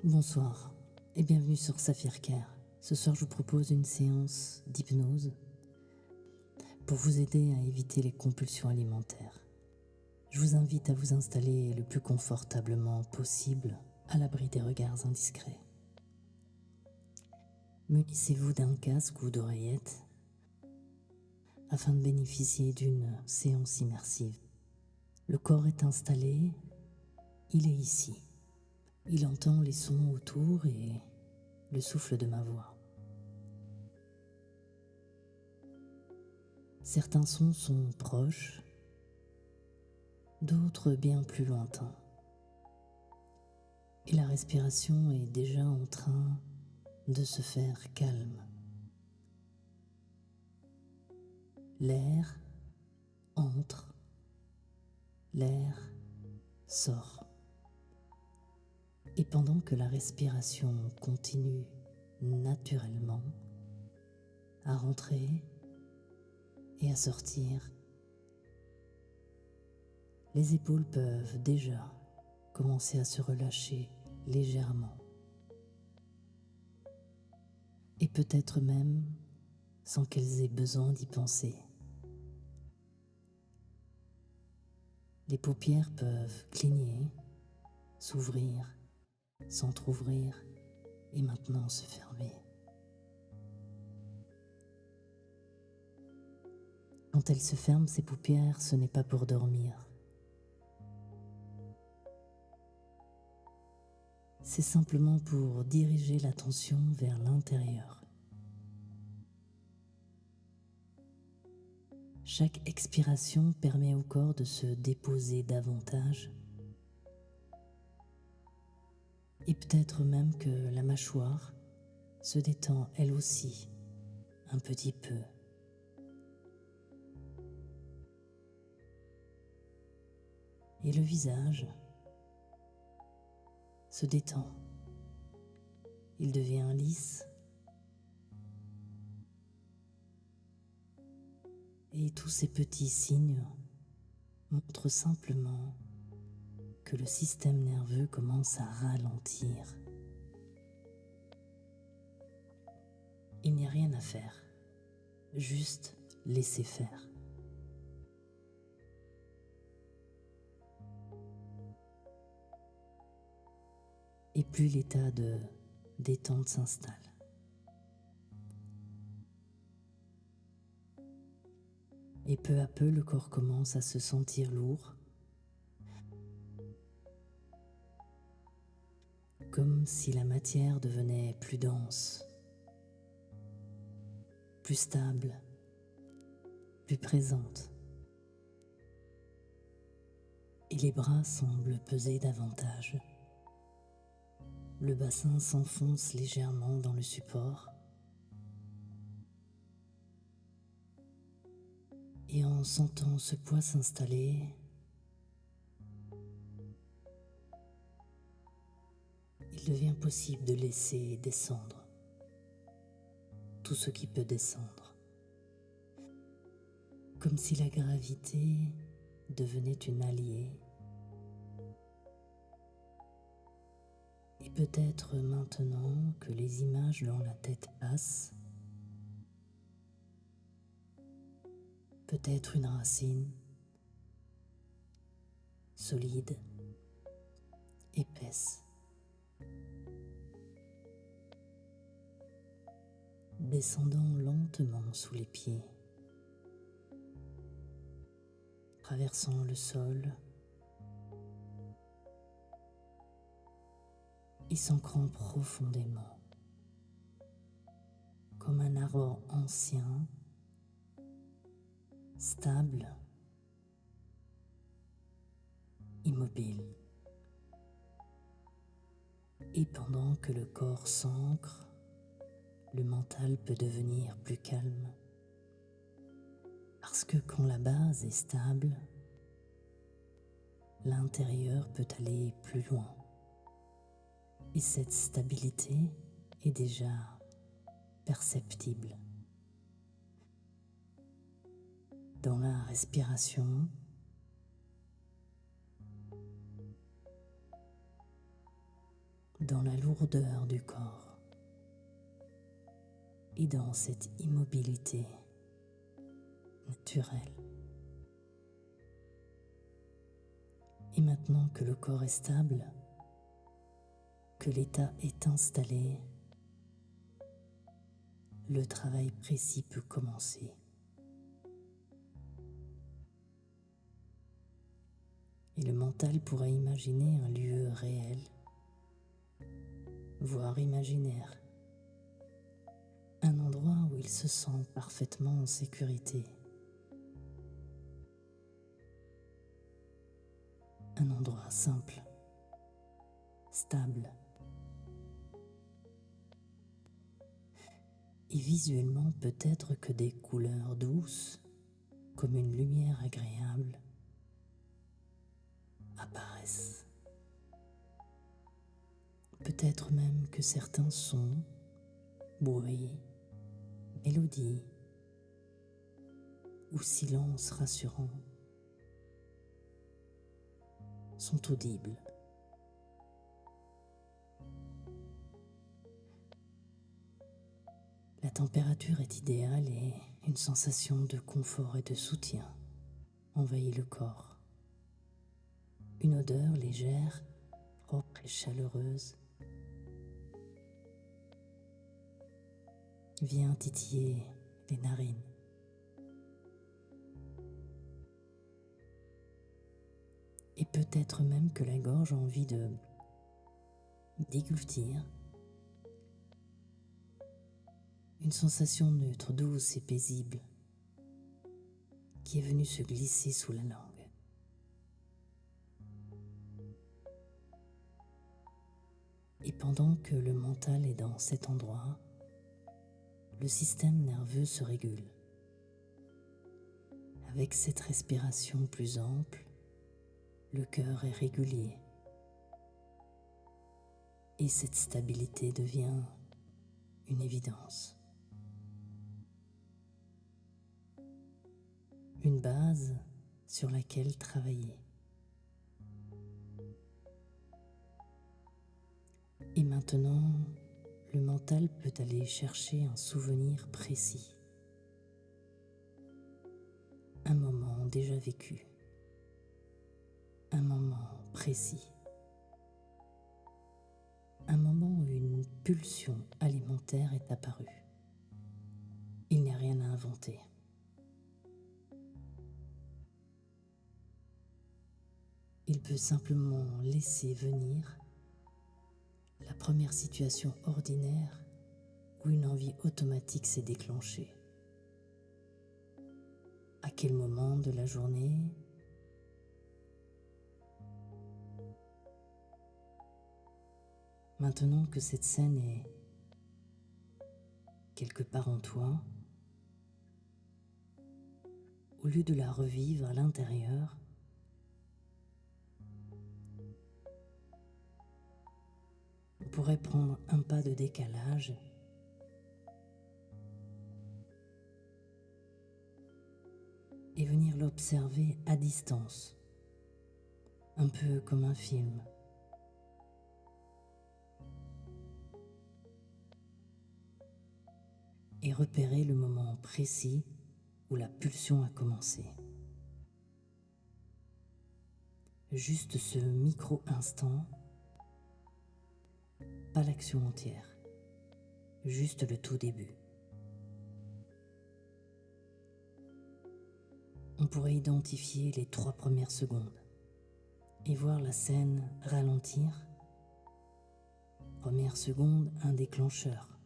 Bonsoir et bienvenue sur Saphir Care. Ce soir, je vous propose une séance d'hypnose pour vous aider à éviter les compulsions alimentaires. Je vous invite à vous installer le plus confortablement possible à l'abri des regards indiscrets. Munissez-vous d'un casque ou d'oreillettes afin de bénéficier d'une séance immersive. Le corps est installé, il est ici. Il entend les sons autour et le souffle de ma voix. Certains sons sont proches, d'autres bien plus lointains. Et la respiration est déjà en train de se faire calme. L'air entre, l'air sort. Et pendant que la respiration continue naturellement à rentrer et à sortir, les épaules peuvent déjà commencer à se relâcher légèrement. Et peut-être même sans qu'elles aient besoin d'y penser. Les paupières peuvent cligner, s'ouvrir, s'entr'ouvrir et maintenant se fermer. Quand elles se ferment, ces paupières, ce n'est pas pour dormir. C'est simplement pour diriger l'attention vers l'intérieur. Chaque expiration permet au corps de se déposer davantage et peut-être même que la mâchoire se détend elle aussi un petit peu. Et le visage se détend. Il devient lisse et tous ces petits signes montrent simplement que le système nerveux commence à ralentir. Il n'y a rien à faire, juste laisser faire. Et plus l'état de détente s'installe. Et peu à peu, le corps commence à se sentir lourd, comme si la matière devenait plus dense, plus stable, plus présente. Et les bras semblent peser davantage. Le bassin s'enfonce légèrement dans le support. Et en sentant ce poids s'installer, il devient possible de laisser descendre tout ce qui peut descendre. Comme si la gravité devenait une alliée. Et peut-être maintenant que les images dans la tête passent, peut-être une racine solide, épaisse, descendant lentement sous les pieds, traversant le sol et s'ancrant profondément, comme un arbre ancien, stable, immobile. Et pendant que le corps s'ancre, le mental peut devenir plus calme. Parce que quand la base est stable, l'intérieur peut aller plus loin. Et cette stabilité est déjà perceptible. Dans la respiration, dans la lourdeur du corps et dans cette immobilité naturelle. Et maintenant que le corps est stable, que l'état est installé, le travail précis peut commencer. Et le mental pourrait imaginer un lieu réel, voire imaginaire, un endroit où il se sent parfaitement en sécurité, un endroit simple, stable, et visuellement peut-être que des couleurs douces, comme une lumière agréable, apparaissent. Peut-être même que certains sons, bruits, mélodies ou silences rassurants sont audibles. La température est idéale et une sensation de confort et de soutien envahit le corps. Une odeur légère, propre et chaleureuse vient titiller les narines. Et peut-être même que la gorge a envie de déglutir une sensation neutre, douce et paisible qui est venue se glisser sous la langue. Et pendant que le mental est dans cet endroit, le système nerveux se régule. Avec cette respiration plus ample, le cœur est régulier et cette stabilité devient une évidence. Une base sur laquelle travailler. Et maintenant, le mental peut aller chercher un souvenir précis, un moment déjà vécu, un moment précis, un moment où une pulsion alimentaire est apparue. Il n'y a rien à inventer. Il peut simplement laisser venir la première situation ordinaire où une envie automatique s'est déclenchée. À quel moment de la journée? Maintenant que cette scène est quelque part en toi, au lieu de la revivre à l'intérieur, on pourrait prendre un pas de décalage et venir l'observer à distance, un peu comme un film. Et repérer le moment précis où la pulsion a commencé. Juste ce micro-instant, pas l'action entière, juste le tout début. On pourrait identifier les 3 premières secondes et voir la scène ralentir. Première seconde, un déclencheur.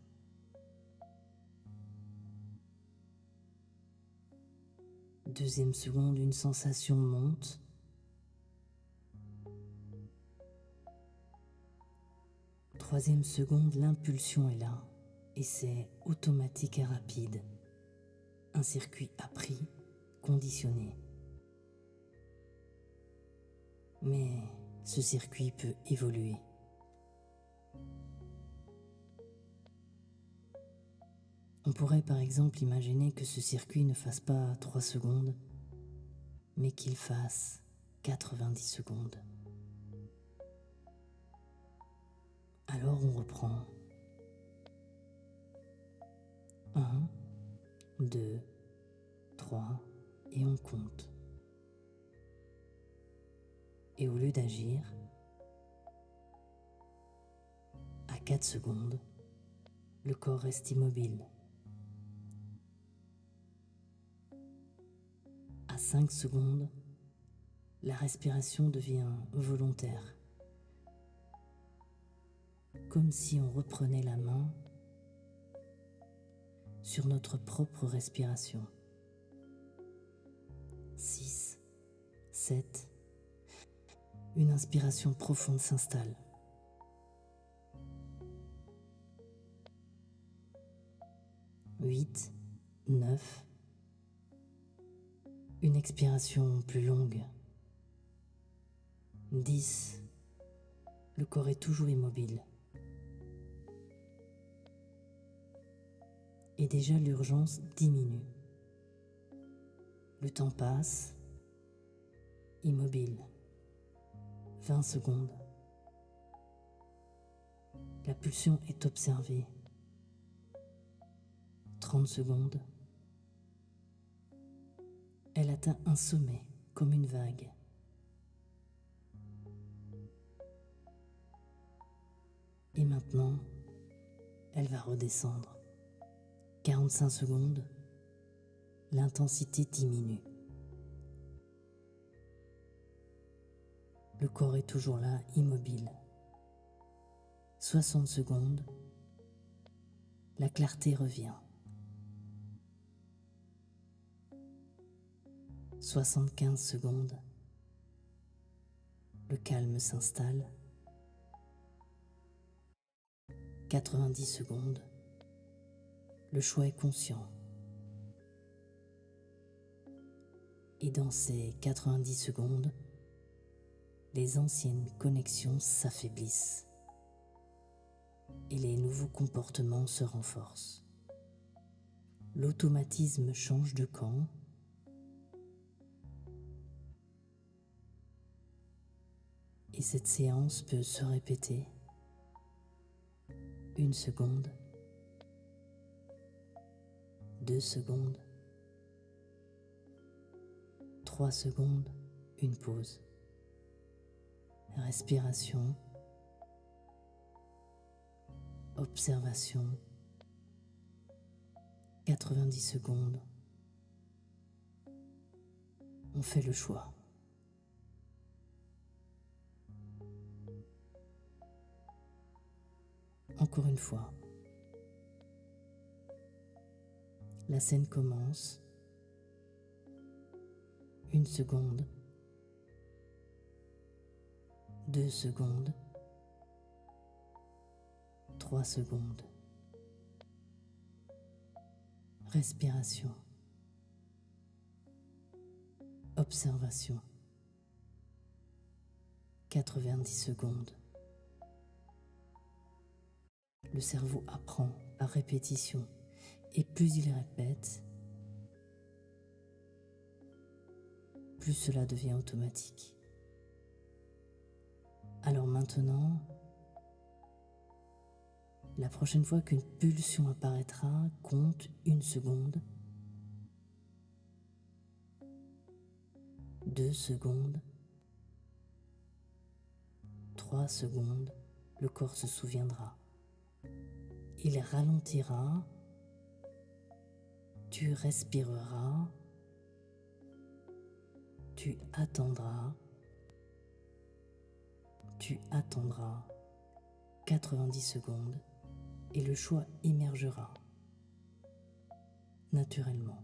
Deuxième seconde, une sensation monte. Troisième seconde, l'impulsion est là et c'est automatique et rapide. Un circuit appris, conditionné. Mais ce circuit peut évoluer. On pourrait par exemple imaginer que ce circuit ne fasse pas 3 secondes, mais qu'il fasse 90 secondes. À Alors on reprend. 1, 2, 3 et on compte. Et au lieu d'agir, à 4 secondes, le corps reste immobile. À 5 secondes, la respiration devient volontaire, comme si on reprenait la main sur notre propre respiration. 6, 7, une inspiration profonde s'installe. 8, 9, une expiration plus longue. 10, le corps est toujours immobile. Et déjà l'urgence diminue. Le temps passe, immobile. 20 secondes. La pulsion est observée. 30 secondes. Elle atteint un sommet, comme une vague. Et maintenant, elle va redescendre. 45 secondes, l'intensité diminue. Le corps est toujours là, immobile. 60 secondes, la clarté revient. 75 secondes, le calme s'installe. 90 secondes, le choix est conscient. Et dans ces 90 secondes, les anciennes connexions s'affaiblissent et les nouveaux comportements se renforcent. L'automatisme change de camp. Et cette séance peut se répéter 1 seconde, 2 secondes, 3 secondes, une pause. Respiration, observation, 90 secondes. On fait le choix. Encore une fois, la scène commence. 1 seconde, 2 secondes, 3 secondes. Respiration, observation, 90 secondes. Le cerveau apprend par répétition et plus il répète, plus cela devient automatique. Alors maintenant, la prochaine fois qu'une pulsion apparaîtra, compte 1 seconde, 2 secondes, 3 secondes, le corps se souviendra. Il ralentira, tu respireras, tu attendras 90 secondes et le choix émergera naturellement.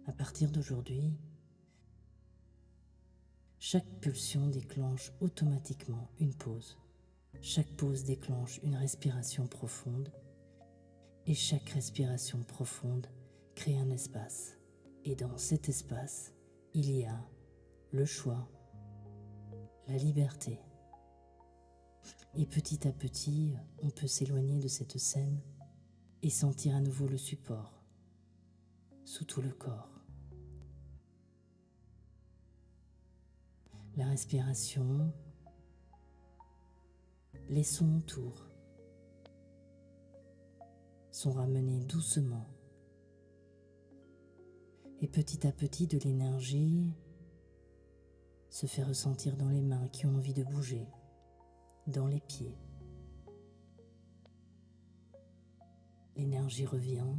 À partir d'aujourd'hui, chaque pulsion déclenche automatiquement une pause. Chaque pause déclenche une respiration profonde et chaque respiration profonde crée un espace. Et dans cet espace, il y a le choix, la liberté. Et petit à petit, on peut s'éloigner de cette scène et sentir à nouveau le support sous tout le corps. La respiration Les sons autour sont ramenés doucement et petit à petit de l'énergie se fait ressentir dans les mains qui ont envie de bouger, dans les pieds. L'énergie revient,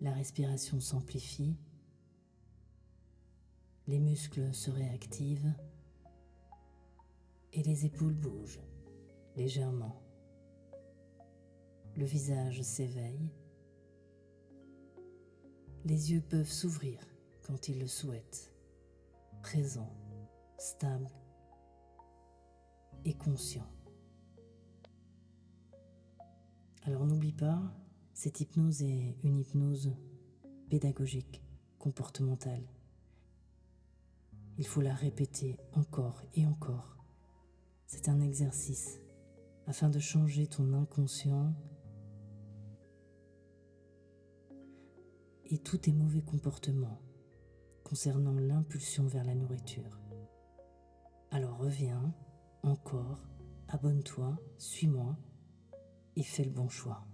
la respiration s'amplifie, les muscles se réactivent et les épaules bougent légèrement. Le visage s'éveille, les yeux peuvent s'ouvrir quand ils le souhaitent, présent, stable et conscient. Alors n'oublie pas, cette hypnose est une hypnose pédagogique, comportementale. Il faut la répéter encore et encore. C'est un exercice afin de changer ton inconscient et tous tes mauvais comportements concernant l'impulsion vers la nourriture. Alors reviens, encore, abonne-toi, suis-moi et fais le bon choix.